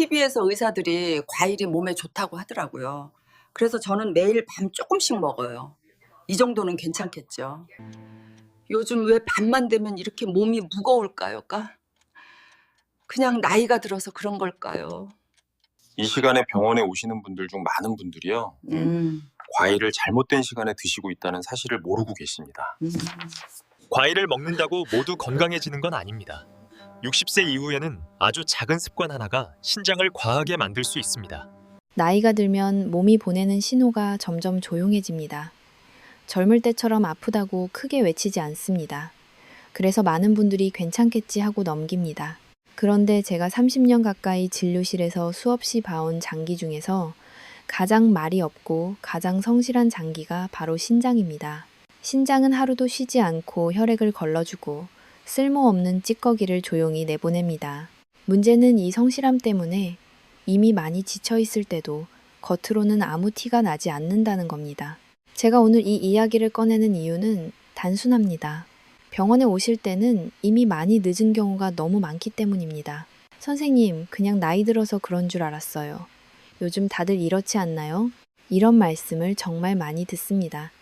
TV에서 의사들이 과일이 몸에 좋다고 하더라고요. 그래서 저는 매일 밤 조금씩 먹어요. 이 정도는 괜찮겠죠. 요즘 왜 밤만 되면 이렇게 몸이 무거울까요? 그냥 나이가 들어서 그런 걸까요? 이 시간에 병원에 오시는 분들 중 많은 분들이요. 음, 과일을 잘못된 시간에 드시고 있다는 사실을 모르고 계십니다. 음. 과일을 먹는다고 모두 건강해지는 건 아닙니다. 60세 이후에는 아주 작은 습관 하나가 신장을 과하게 만들 수 있습니다. 나이가 들면 몸이 보내는 신호가 점점 조용해집니다. 젊을 때처럼 아프다고 크게 외치지 않습니다. 그래서 많은 분들이 괜찮겠지 하고 넘깁니다. 그런데 제가 30년 가까이 진료실에서 수없이 봐온 장기 중에서 가장 말이 없고 가장 성실한 장기가 바로 신장입니다. 신장은 하루도 쉬지 않고 혈액을 걸러주고 쓸모없는 찌꺼기를 조용히 내보냅니다. 문제는 이 성실함 때문에 이미 많이 지쳐있을 때도 겉으로는 아무 티가 나지 않는다는 겁니다. 제가 오늘 이 이야기를 꺼내는 이유는 단순합니다. 병원에 오실 때는 이미 많이 늦은 경우가 너무 많기 때문입니다. 선생님, 그냥 나이 들어서 그런 줄 알았어요. 요즘 다들 이렇지 않나요? 이런 말씀을 정말 많이 듣습니다.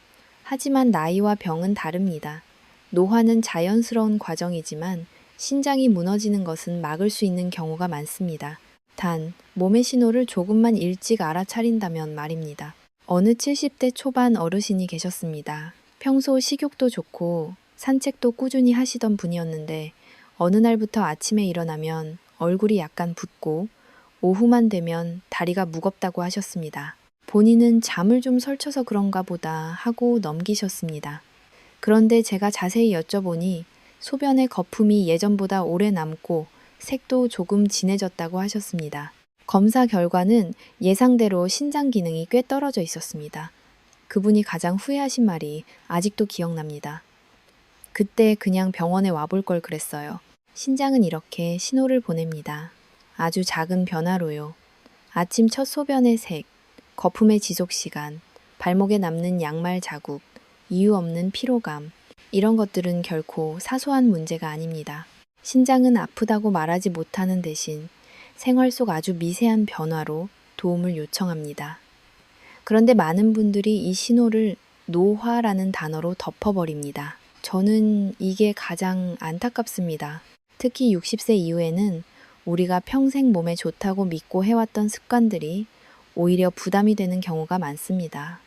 하지만 나이와 병은 다릅니다. 노화는 자연스러운 과정이지만 신장이 무너지는 것은 막을 수 있는 경우가 많습니다. 단, 몸의 신호를 조금만 일찍 알아차린다면 말입니다. 어느 70대 초반 어르신이 계셨습니다. 평소 식욕도 좋고 산책도 꾸준히 하시던 분이었는데 어느 날부터 아침에 일어나면 얼굴이 약간 붓고 오후만 되면 다리가 무겁다고 하셨습니다. 본인은 잠을 좀 설쳐서 그런가 보다 하고 넘기셨습니다. 그런데 제가 자세히 여쭤보니 소변의 거품이 예전보다 오래 남고 색도 조금 진해졌다고 하셨습니다. 검사 결과는 예상대로 신장 기능이 꽤 떨어져 있었습니다. 그분이 가장 후회하신 말이 아직도 기억납니다. 그때 그냥 병원에 와볼 걸 그랬어요. 신장은 이렇게 신호를 보냅니다. 아주 작은 변화로요. 아침 첫 소변의 색, 거품의 지속 시간, 발목에 남는 양말 자국, 이유 없는 피로감, 이런 것들은 결코 사소한 문제가 아닙니다. 신장은 아프다고 말하지 못하는 대신 생활 속 아주 미세한 변화로 도움을 요청합니다. 그런데 많은 분들이 이 신호를 노화라는 단어로 덮어버립니다. 저는 이게 가장 안타깝습니다. 특히 60세 이후에는 우리가 평생 몸에 좋다고 믿고 해왔던 습관들이 오히려 부담이 되는 경우가 많습니다.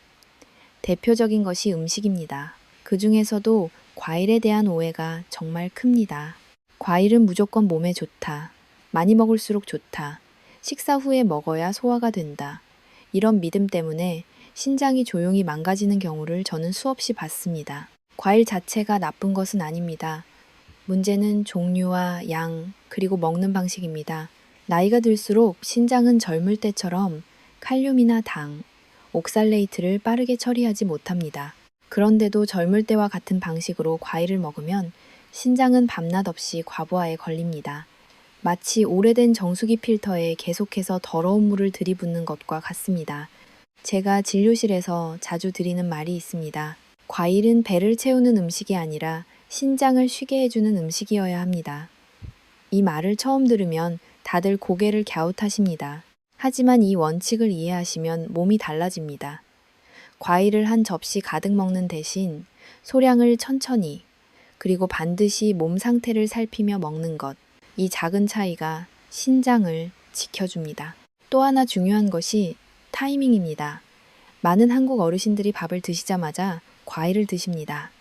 대표적인 것이 음식입니다. 그 중에서도 과일에 대한 오해가 정말 큽니다. 과일은 무조건 몸에 좋다. 많이 먹을수록 좋다. 식사 후에 먹어야 소화가 된다. 이런 믿음 때문에 신장이 조용히 망가지는 경우를 저는 수없이 봤습니다. 과일 자체가 나쁜 것은 아닙니다. 문제는 종류와 양, 그리고 먹는 방식입니다. 나이가 들수록 신장은 젊을 때처럼 칼륨이나 당, 옥살레이트를 빠르게 처리하지 못합니다. 그런데도 젊을 때와 같은 방식으로 과일을 먹으면 신장은 밤낮 없이 과부하에 걸립니다. 마치 오래된 정수기 필터에 계속해서 더러운 물을 들이붓는 것과 같습니다. 제가 진료실에서 자주 드리는 말이 있습니다. 과일은 배를 채우는 음식이 아니라 신장을 쉬게 해주는 음식이어야 합니다. 이 말을 처음 들으면 다들 고개를 갸웃하십니다. 하지만 이 원칙을 이해하시면 몸이 달라집니다. 과일을 한 접시 가득 먹는 대신 소량을 천천히, 그리고 반드시 몸 상태를 살피며 먹는 것. 이 작은 차이가 신장을 지켜줍니다. 또 하나 중요한 것이 타이밍입니다. 많은 한국 어르신들이 밥을 드시자마자 과일을 드십니다.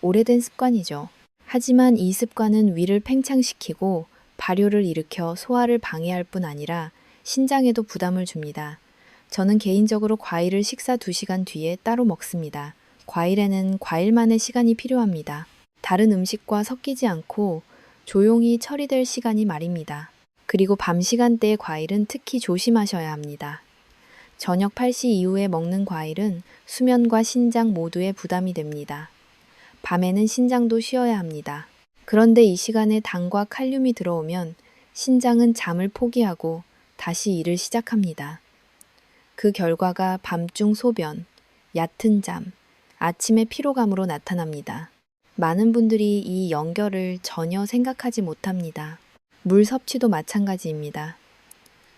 오래된 습관이죠. 하지만 이 습관은 위를 팽창시키고 발효를 일으켜 소화를 방해할 뿐 아니라 신장에도 부담을 줍니다. 저는 개인적으로 과일을 식사 2시간 뒤에 따로 먹습니다. 과일에는 과일만의 시간이 필요합니다. 다른 음식과 섞이지 않고 조용히 처리될 시간이 말입니다. 그리고 밤 시간대의 과일은 특히 조심하셔야 합니다. 저녁 8시 이후에 먹는 과일은 수면과 신장 모두에 부담이 됩니다. 밤에는 신장도 쉬어야 합니다. 그런데 이 시간에 당과 칼륨이 들어오면 신장은 잠을 포기하고 다시 일을 시작합니다. 그 결과가 밤중 소변, 얕은 잠, 아침의 피로감으로 나타납니다. 많은 분들이 이 연결을 전혀 생각하지 못합니다. 물 섭취도 마찬가지입니다.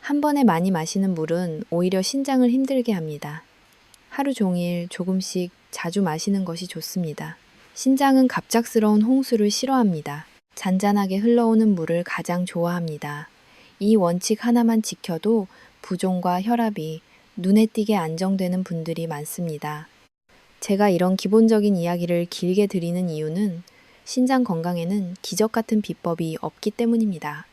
한 번에 많이 마시는 물은 오히려 신장을 힘들게 합니다. 하루 종일 조금씩 자주 마시는 것이 좋습니다. 신장은 갑작스러운 홍수를 싫어합니다. 잔잔하게 흘러오는 물을 가장 좋아합니다. 이 원칙 하나만 지켜도 부종과 혈압이 눈에 띄게 안정되는 분들이 많습니다. 제가 이런 기본적인 이야기를 길게 드리는 이유는 신장 건강에는 기적 같은 비법이 없기 때문입니다.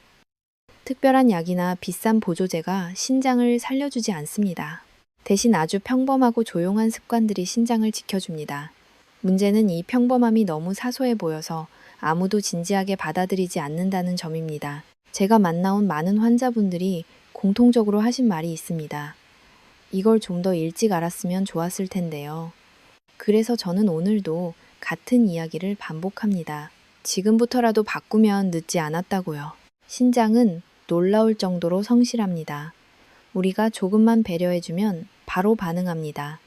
특별한 약이나 비싼 보조제가 신장을 살려주지 않습니다. 대신 아주 평범하고 조용한 습관들이 신장을 지켜줍니다. 문제는 이 평범함이 너무 사소해 보여서 아무도 진지하게 받아들이지 않는다는 점입니다. 제가 만나온 많은 환자분들이 공통적으로 하신 말이 있습니다. 이걸 좀 더 일찍 알았으면 좋았을 텐데요. 그래서 저는 오늘도 같은 이야기를 반복합니다. 지금부터라도 바꾸면 늦지 않았다고요. 신장은 놀라울 정도로 성실합니다. 우리가 조금만 배려해주면 바로 반응합니다.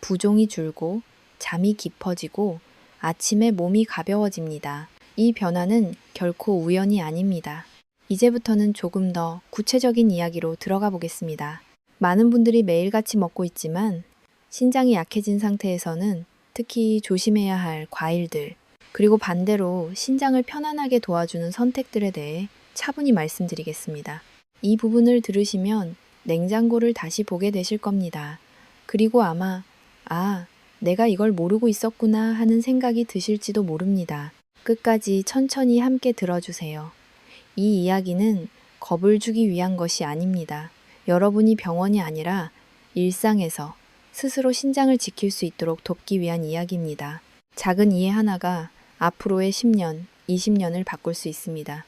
부종이 줄고 잠이 깊어지고 아침에 몸이 가벼워집니다. 이 변화는 결코 우연이 아닙니다. 이제부터는 조금 더 구체적인 이야기로 들어가 보겠습니다. 많은 분들이 매일같이 먹고 있지만 신장이 약해진 상태에서는 특히 조심해야 할 과일들, 그리고 반대로 신장을 편안하게 도와주는 선택들에 대해 차분히 말씀드리겠습니다. 이 부분을 들으시면 냉장고를 다시 보게 되실 겁니다. 그리고 아마 내가 이걸 모르고 있었구나 하는 생각이 드실지도 모릅니다. 끝까지 천천히 함께 들어주세요. 이 이야기는 겁을 주기 위한 것이 아닙니다. 여러분이 병원이 아니라 일상에서 스스로 신장을 지킬 수 있도록 돕기 위한 이야기입니다. 작은 이해 하나가 앞으로의 10년, 20년을 바꿀 수 있습니다.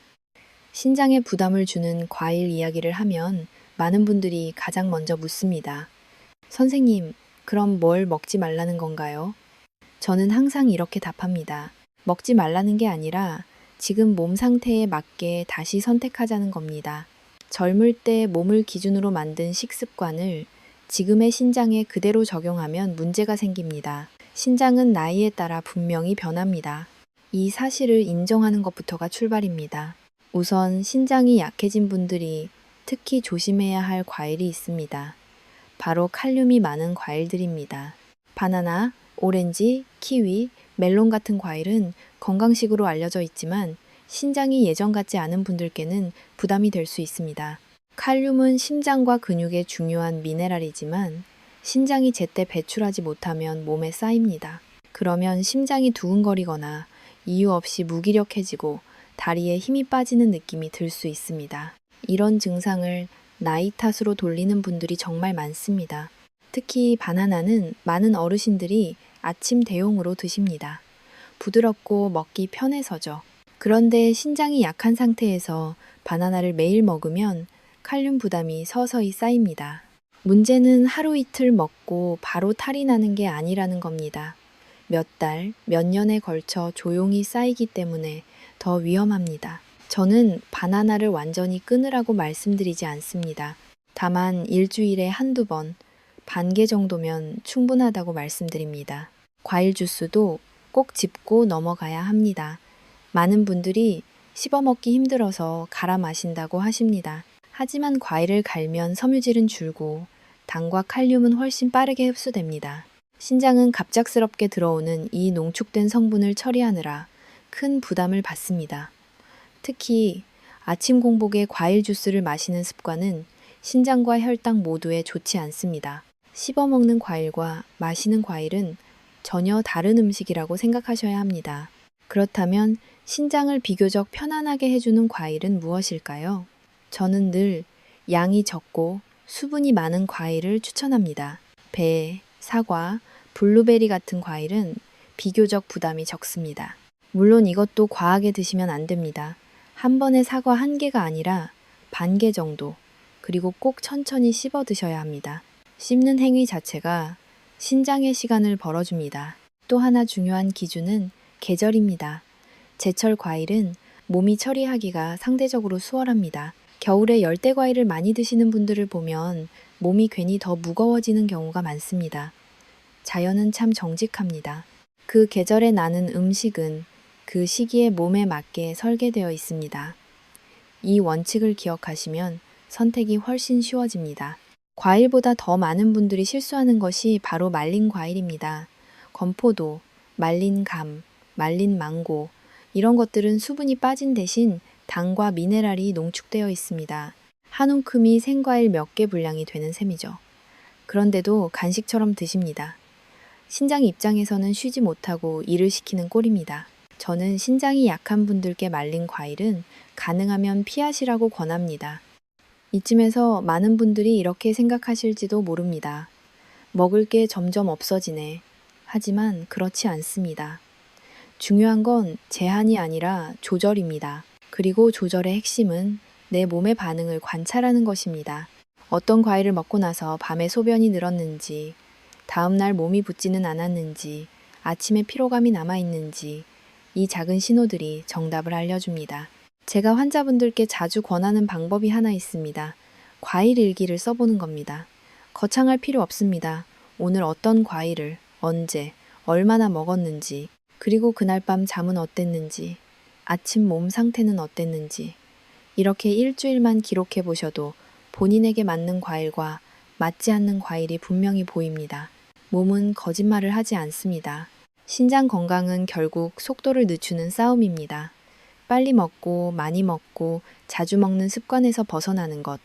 신장에 부담을 주는 과일 이야기를 하면 많은 분들이 가장 먼저 묻습니다. 선생님, 그럼 뭘 먹지 말라는 건가요? 저는 항상 이렇게 답합니다. 먹지 말라는 게 아니라 지금 몸 상태에 맞게 다시 선택하자는 겁니다. 젊을 때 몸을 기준으로 만든 식습관을 지금의 신장에 그대로 적용하면 문제가 생깁니다. 신장은 나이에 따라 분명히 변합니다. 이 사실을 인정하는 것부터가 출발입니다. 우선 신장이 약해진 분들이 특히 조심해야 할 과일이 있습니다. 바로 칼륨이 많은 과일들입니다. 바나나, 오렌지, 키위, 멜론 같은 과일은 건강식으로 알려져 있지만 신장이 예전 같지 않은 분들께는 부담이 될 수 있습니다. 칼륨은 심장과 근육에 중요한 미네랄이지만 신장이 제때 배출하지 못하면 몸에 쌓입니다. 그러면 심장이 두근거리거나 이유 없이 무기력해지고 다리에 힘이 빠지는 느낌이 들 수 있습니다. 이런 증상을 나이 탓으로 돌리는 분들이 정말 많습니다. 특히 바나나는 많은 어르신들이 아침 대용으로 드십니다. 부드럽고 먹기 편해서죠. 그런데 신장이 약한 상태에서 바나나를 매일 먹으면 칼륨 부담이 서서히 쌓입니다. 문제는 하루 이틀 먹고 바로 탈이 나는 게 아니라는 겁니다. 몇 달, 몇 년에 걸쳐 조용히 쌓이기 때문에 더 위험합니다. 저는 바나나를 완전히 끊으라고 말씀드리지 않습니다. 다만 일주일에 한두 번, 반 개 정도면 충분하다고 말씀드립니다. 과일 주스도 꼭 짚고 넘어가야 합니다. 많은 분들이 씹어먹기 힘들어서 갈아 마신다고 하십니다. 하지만 과일을 갈면 섬유질은 줄고 당과 칼륨은 훨씬 빠르게 흡수됩니다. 신장은 갑작스럽게 들어오는 이 농축된 성분을 처리하느라 큰 부담을 받습니다. 특히 아침 공복에 과일 주스를 마시는 습관은 신장과 혈당 모두에 좋지 않습니다. 씹어먹는 과일과 마시는 과일은 전혀 다른 음식이라고 생각하셔야 합니다. 그렇다면 신장을 비교적 편안하게 해주는 과일은 무엇일까요? 저는 늘 양이 적고 수분이 많은 과일을 추천합니다. 배, 사과, 블루베리 같은 과일은 비교적 부담이 적습니다. 물론 이것도 과하게 드시면 안 됩니다. 한 번에 사과 한 개가 아니라 반 개 정도, 그리고 꼭 천천히 씹어 드셔야 합니다. 씹는 행위 자체가 신장의 시간을 벌어줍니다. 또 하나 중요한 기준은 계절입니다. 제철 과일은 몸이 처리하기가 상대적으로 수월합니다. 겨울에 열대 과일을 많이 드시는 분들을 보면 몸이 괜히 더 무거워지는 경우가 많습니다. 자연은 참 정직합니다. 그 계절에 나는 음식은 그 시기에 몸에 맞게 설계되어 있습니다. 이 원칙을 기억하시면 선택이 훨씬 쉬워집니다. 과일보다 더 많은 분들이 실수하는 것이 바로 말린 과일입니다. 건포도, 말린 감, 말린 망고, 이런 것들은 수분이 빠진 대신 당과 미네랄이 농축되어 있습니다. 한 움큼이 생과일 몇 개 분량이 되는 셈이죠. 그런데도 간식처럼 드십니다. 신장 입장에서는 쉬지 못하고 일을 시키는 꼴입니다. 저는 신장이 약한 분들께 말린 과일은 가능하면 피하시라고 권합니다. 이쯤에서 많은 분들이 이렇게 생각하실지도 모릅니다. 먹을 게 점점 없어지네. 하지만 그렇지 않습니다. 중요한 건 제한이 아니라 조절입니다. 그리고 조절의 핵심은 내 몸의 반응을 관찰하는 것입니다. 어떤 과일을 먹고 나서 밤에 소변이 늘었는지, 다음날 몸이 붓지는 않았는지, 아침에 피로감이 남아있는지, 이 작은 신호들이 정답을 알려줍니다. 제가 환자분들께 자주 권하는 방법이 하나 있습니다. 과일 일기를 써보는 겁니다. 거창할 필요 없습니다. 오늘 어떤 과일을, 언제, 얼마나 먹었는지, 그리고 그날 밤 잠은 어땠는지, 아침 몸 상태는 어땠는지, 이렇게 일주일만 기록해 보셔도 본인에게 맞는 과일과 맞지 않는 과일이 분명히 보입니다. 몸은 거짓말을 하지 않습니다. 신장 건강은 결국 속도를 늦추는 싸움입니다. 빨리 먹고 많이 먹고 자주 먹는 습관에서 벗어나는 것.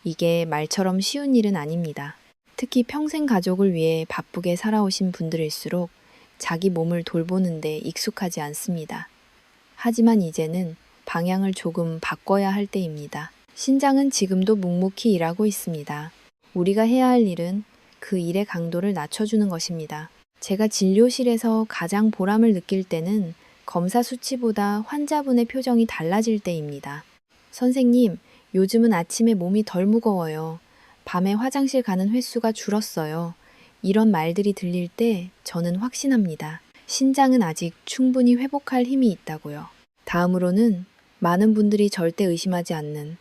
이게 말처럼 쉬운 일은 아닙니다. 특히 평생 가족을 위해 바쁘게 살아오신 분들일수록 자기 몸을 돌보는데 익숙하지 않습니다. 하지만 이제는 방향을 조금 바꿔야 할 때입니다. 신장은 지금도 묵묵히 일하고 있습니다. 우리가 해야 할 일은 그 일의 강도를 낮춰주는 것입니다. 제가 진료실에서 가장 보람을 느낄 때는 검사 수치보다 환자분의 표정이 달라질 때입니다. 선생님, 요즘은 아침에 몸이 덜 무거워요. 밤에 화장실 가는 횟수가 줄었어요. 이런 말들이 들릴 때 저는 확신합니다. 신장은 아직 충분히 회복할 힘이 있다고요. 다음으로는 많은 분들이 절대 의심하지 않는,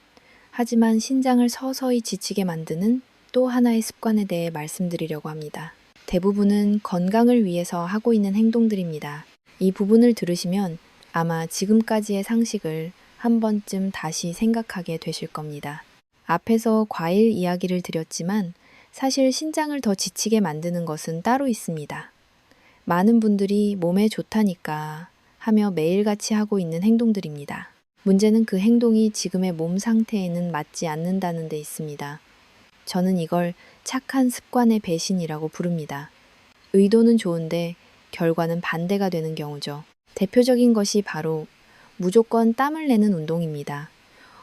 하지만 신장을 서서히 지치게 만드는 또 하나의 습관에 대해 말씀드리려고 합니다. 대부분은 건강을 위해서 하고 있는 행동들입니다. 이 부분을 들으시면 아마 지금까지의 상식을 한 번쯤 다시 생각하게 되실 겁니다. 앞에서 과일 이야기를 드렸지만 사실 신장을 더 지치게 만드는 것은 따로 있습니다. 많은 분들이 몸에 좋다니까 하며 매일같이 하고 있는 행동들입니다. 문제는 그 행동이 지금의 몸 상태에는 맞지 않는다는 데 있습니다. 저는 이걸 착한 습관의 배신이라고 부릅니다. 의도는 좋은데 결과는 반대가 되는 경우죠. 대표적인 것이 바로 무조건 땀을 내는 운동입니다.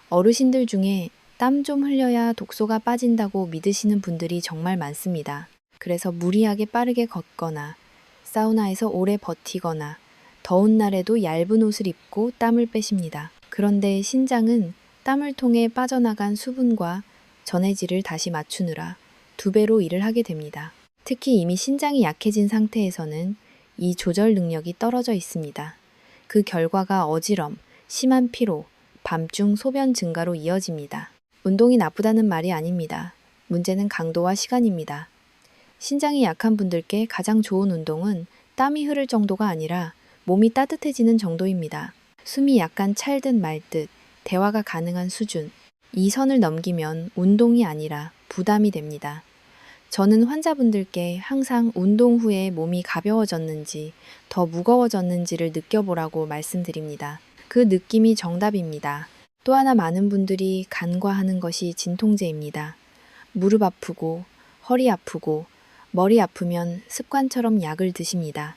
어르신들 중에 땀 좀 흘려야 독소가 빠진다고 믿으시는 분들이 정말 많습니다. 그래서 무리하게 빠르게 걷거나 사우나에서 오래 버티거나 더운 날에도 얇은 옷을 입고 땀을 빼십니다. 그런데 신장은 땀을 통해 빠져나간 수분과 전해질을 다시 맞추느라 2배로 일을 하게 됩니다. 특히 이미 신장이 약해진 상태에서는 이 조절 능력이 떨어져 있습니다. 그 결과가 어지럼, 심한 피로, 밤중 소변 증가로 이어집니다. 운동이 나쁘다는 말이 아닙니다. 문제는 강도와 시간입니다. 신장이 약한 분들께 가장 좋은 운동은 땀이 흐를 정도가 아니라 몸이 따뜻해지는 정도입니다. 숨이 약간 찰듯 말듯 대화가 가능한 수준. 이 선을 넘기면 운동이 아니라 부담이 됩니다. 저는 환자분들께 항상 운동 후에 몸이 가벼워졌는지 더 무거워졌는지를 느껴보라고 말씀드립니다. 그 느낌이 정답입니다. 또 하나 많은 분들이 간과하는 것이 진통제입니다. 무릎 아프고 허리 아프고 머리 아프면 습관처럼 약을 드십니다.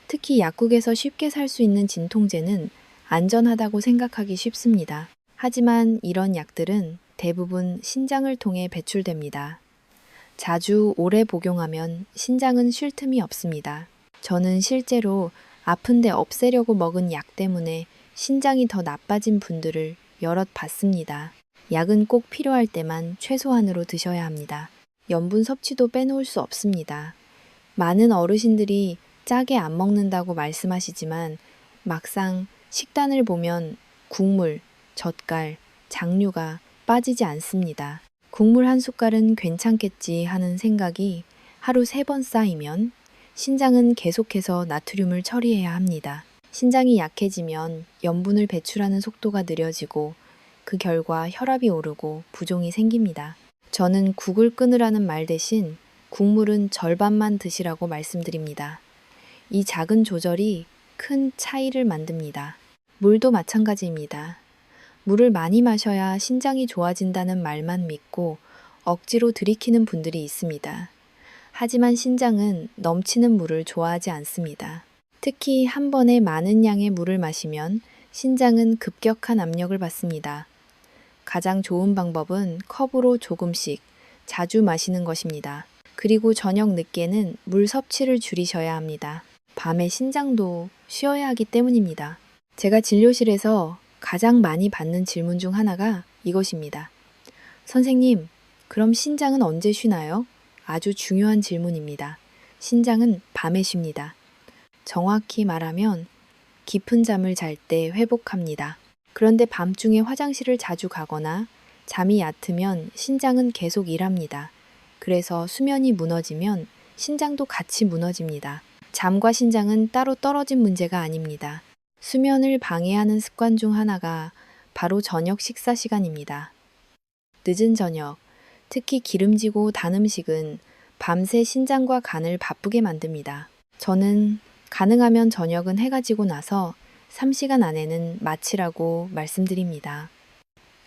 특히 약국에서 쉽게 살 수 있는 진통제는 안전하다고 생각하기 쉽습니다. 하지만 이런 약들은 대부분 신장을 통해 배출됩니다. 자주 오래 복용하면 신장은 쉴 틈이 없습니다. 저는 실제로 아픈데 없애려고 먹은 약 때문에 신장이 더 나빠진 분들을 여럿 봤습니다. 약은 꼭 필요할 때만 최소한으로 드셔야 합니다. 염분 섭취도 빼놓을 수 없습니다. 많은 어르신들이 짜게 안 먹는다고 말씀하시지만 막상 식단을 보면 국물, 젓갈, 장류가 빠지지 않습니다. 국물 한 숟갈은 괜찮겠지 하는 생각이 하루 3번 쌓이면 신장은 계속해서 나트륨을 처리해야 합니다. 신장이 약해지면 염분을 배출하는 속도가 느려지고 그 결과 혈압이 오르고 부종이 생깁니다. 저는 국을 끊으라는 말 대신 국물은 절반만 드시라고 말씀드립니다. 이 작은 조절이 큰 차이를 만듭니다. 물도 마찬가지입니다. 물을 많이 마셔야 신장이 좋아진다는 말만 믿고 억지로 들이키는 분들이 있습니다. 하지만 신장은 넘치는 물을 좋아하지 않습니다. 특히 한 번에 많은 양의 물을 마시면 신장은 급격한 압력을 받습니다. 가장 좋은 방법은 컵으로 조금씩 자주 마시는 것입니다. 그리고 저녁 늦게는 물 섭취를 줄이셔야 합니다. 밤에 신장도 쉬어야 하기 때문입니다. 제가 진료실에서 가장 많이 받는 질문 중 하나가 이것입니다. 선생님, 그럼 신장은 언제 쉬나요? 아주 중요한 질문입니다. 신장은 밤에 쉽니다. 정확히 말하면 깊은 잠을 잘 때 회복합니다. 그런데 밤중에 화장실을 자주 가거나 잠이 얕으면 신장은 계속 일합니다. 그래서 수면이 무너지면 신장도 같이 무너집니다. 잠과 신장은 따로 떨어진 문제가 아닙니다. 수면을 방해하는 습관 중 하나가 바로 저녁 식사 시간입니다. 늦은 저녁, 특히 기름지고 단 음식은 밤새 신장과 간을 바쁘게 만듭니다. 저는 가능하면 저녁은 해가 지고 나서 3시간 안에는 마치라고 말씀드립니다.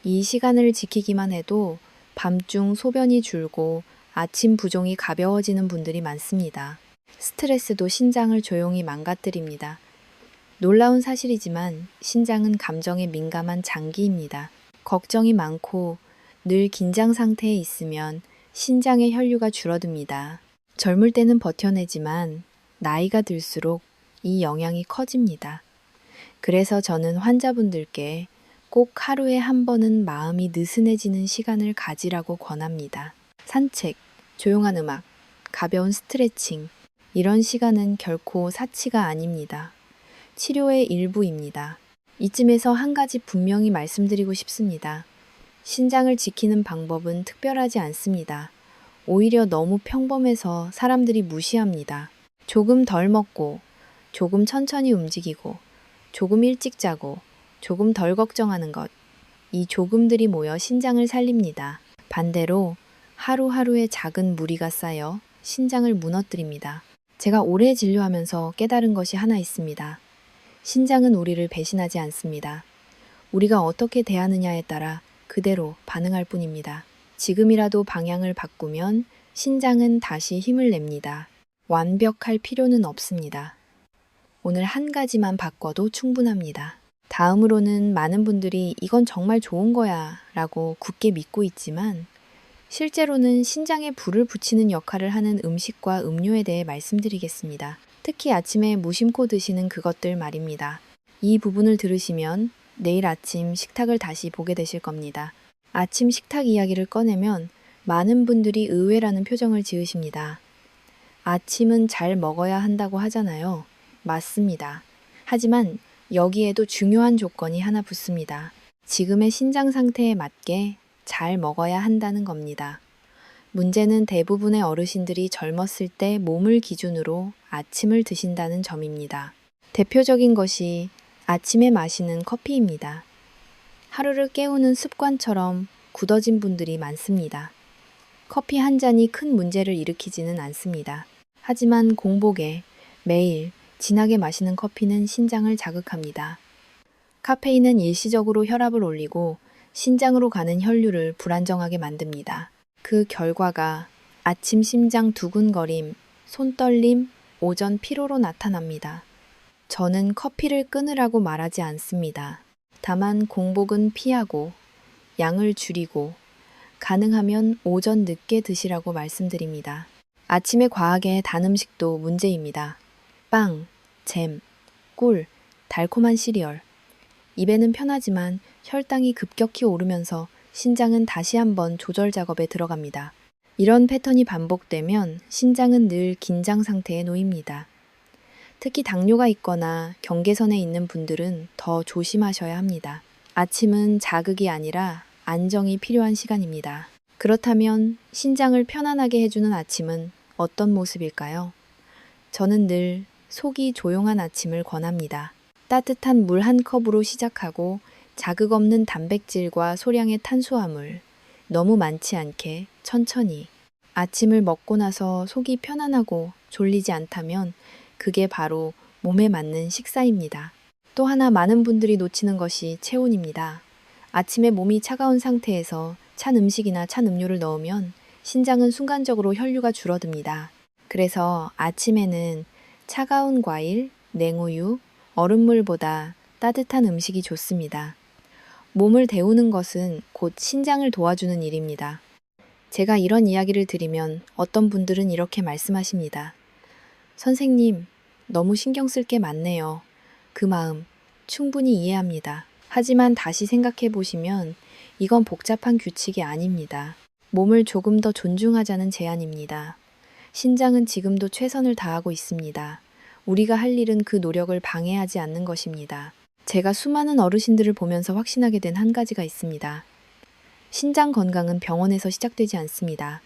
이 시간을 지키기만 해도 밤중 소변이 줄고 아침 부종이 가벼워지는 분들이 많습니다. 스트레스도 신장을 조용히 망가뜨립니다. 놀라운 사실이지만 신장은 감정에 민감한 장기입니다. 걱정이 많고 늘 긴장 상태에 있으면 신장의 혈류가 줄어듭니다. 젊을 때는 버텨내지만 나이가 들수록 이 영향이 커집니다. 그래서 저는 환자분들께 꼭 하루에 한 번은 마음이 느슨해지는 시간을 가지라고 권합니다. 산책, 조용한 음악, 가벼운 스트레칭, 이런 시간은 결코 사치가 아닙니다. 치료의 일부입니다. 이쯤에서 한 가지 분명히 말씀드리고 싶습니다. 신장을 지키는 방법은 특별하지 않습니다. 오히려 너무 평범해서 사람들이 무시합니다. 조금 덜 먹고, 조금 천천히 움직이고, 조금 일찍 자고, 조금 덜 걱정하는 것. 이 조금들이 모여 신장을 살립니다. 반대로 하루하루의 작은 무리가 쌓여 신장을 무너뜨립니다. 제가 오래 진료하면서 깨달은 것이 하나 있습니다. 신장은 우리를 배신하지 않습니다. 우리가 어떻게 대하느냐에 따라 그대로 반응할 뿐입니다. 지금이라도 방향을 바꾸면 신장은 다시 힘을 냅니다. 완벽할 필요는 없습니다. 오늘 한 가지만 바꿔도 충분합니다. 다음으로는 많은 분들이 이건 정말 좋은 거야 라고 굳게 믿고 있지만 실제로는 신장에 불을 붙이는 역할을 하는 음식과 음료에 대해 말씀드리겠습니다. 특히 아침에 무심코 드시는 그것들 말입니다. 이 부분을 들으시면 내일 아침 식탁을 다시 보게 되실 겁니다. 아침 식탁 이야기를 꺼내면 많은 분들이 의외라는 표정을 지으십니다. 아침은 잘 먹어야 한다고 하잖아요. 맞습니다. 하지만 여기에도 중요한 조건이 하나 붙습니다. 지금의 신장 상태에 맞게 잘 먹어야 한다는 겁니다. 문제는 대부분의 어르신들이 젊었을 때 몸을 기준으로 아침을 드신다는 점입니다. 대표적인 것이 아침에 마시는 커피입니다. 하루를 깨우는 습관처럼 굳어진 분들이 많습니다. 커피 한 잔이 큰 문제를 일으키지는 않습니다. 하지만 공복에 매일 진하게 마시는 커피는 신장을 자극합니다. 카페인은 일시적으로 혈압을 올리고 신장으로 가는 혈류를 불안정하게 만듭니다. 그 결과가 아침 심장 두근거림, 손떨림, 오전 피로로 나타납니다. 저는 커피를 끊으라고 말하지 않습니다. 다만 공복은 피하고 양을 줄이고 가능하면 오전 늦게 드시라고 말씀드립니다. 아침에 과하게 단 음식도 문제입니다. 빵, 잼, 꿀, 달콤한 시리얼. 입에는 편하지만 혈당이 급격히 오르면서 신장은 다시 한번 조절 작업에 들어갑니다. 이런 패턴이 반복되면 신장은 늘 긴장 상태에 놓입니다. 특히 당뇨가 있거나 경계선에 있는 분들은 더 조심하셔야 합니다. 아침은 자극이 아니라 안정이 필요한 시간입니다. 그렇다면 신장을 편안하게 해주는 아침은 어떤 모습일까요? 저는 늘 속이 조용한 아침을 권합니다. 따뜻한 물 한 컵으로 시작하고 자극 없는 단백질과 소량의 탄수화물, 너무 많지 않게 천천히. 아침을 먹고 나서 속이 편안하고 졸리지 않다면 그게 바로 몸에 맞는 식사입니다. 또 하나 많은 분들이 놓치는 것이 체온입니다. 아침에 몸이 차가운 상태에서 찬 음식이나 찬 음료를 넣으면 신장은 순간적으로 혈류가 줄어듭니다. 그래서 아침에는 차가운 과일, 냉우유, 얼음물보다 따뜻한 음식이 좋습니다. 몸을 데우는 것은 곧 신장을 도와주는 일입니다. 제가 이런 이야기를 드리면 어떤 분들은 이렇게 말씀하십니다. 선생님, 너무 신경 쓸 게 많네요. 그 마음 충분히 이해합니다. 하지만 다시 생각해 보시면 이건 복잡한 규칙이 아닙니다. 몸을 조금 더 존중하자는 제안입니다. 신장은 지금도 최선을 다하고 있습니다. 우리가 할 일은 그 노력을 방해하지 않는 것입니다. 제가 수많은 어르신들을 보면서 확신하게 된 한 가지가 있습니다. 신장 건강은 병원에서 시작되지 않습니다.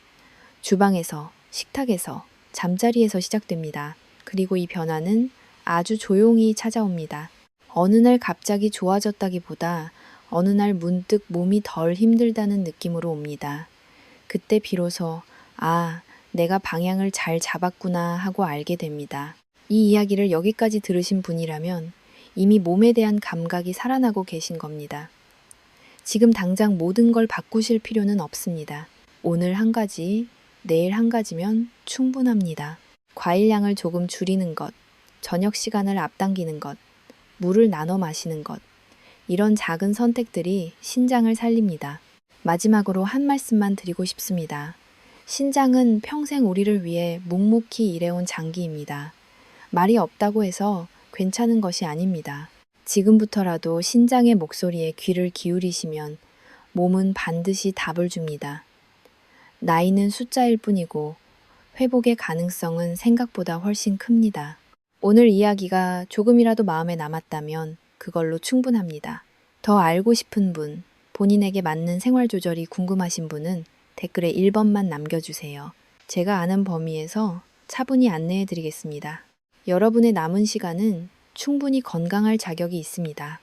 주방에서, 식탁에서, 잠자리에서 시작됩니다. 그리고 이 변화는 아주 조용히 찾아옵니다. 어느 날 갑자기 좋아졌다기보다 어느 날 문득 몸이 덜 힘들다는 느낌으로 옵니다. 그때 비로소 내가 방향을 잘 잡았구나 하고 알게 됩니다. 이 이야기를 여기까지 들으신 분이라면 이미 몸에 대한 감각이 살아나고 계신 겁니다. 지금 당장 모든 걸 바꾸실 필요는 없습니다. 오늘 한 가지, 내일 한 가지면 충분합니다. 과일량을 조금 줄이는 것, 저녁 시간을 앞당기는 것, 물을 나눠 마시는 것, 이런 작은 선택들이 신장을 살립니다. 마지막으로 한 말씀만 드리고 싶습니다. 신장은 평생 우리를 위해 묵묵히 일해온 장기입니다. 말이 없다고 해서 괜찮은 것이 아닙니다. 지금부터라도 신장의 목소리에 귀를 기울이시면 몸은 반드시 답을 줍니다. 나이는 숫자일 뿐이고 회복의 가능성은 생각보다 훨씬 큽니다. 오늘 이야기가 조금이라도 마음에 남았다면 그걸로 충분합니다. 더 알고 싶은 분, 본인에게 맞는 생활 조절이 궁금하신 분은 댓글에 1번만 남겨주세요. 제가 아는 범위에서 차분히 안내해 드리겠습니다. 여러분의 남은 시간은 충분히 건강할 자격이 있습니다.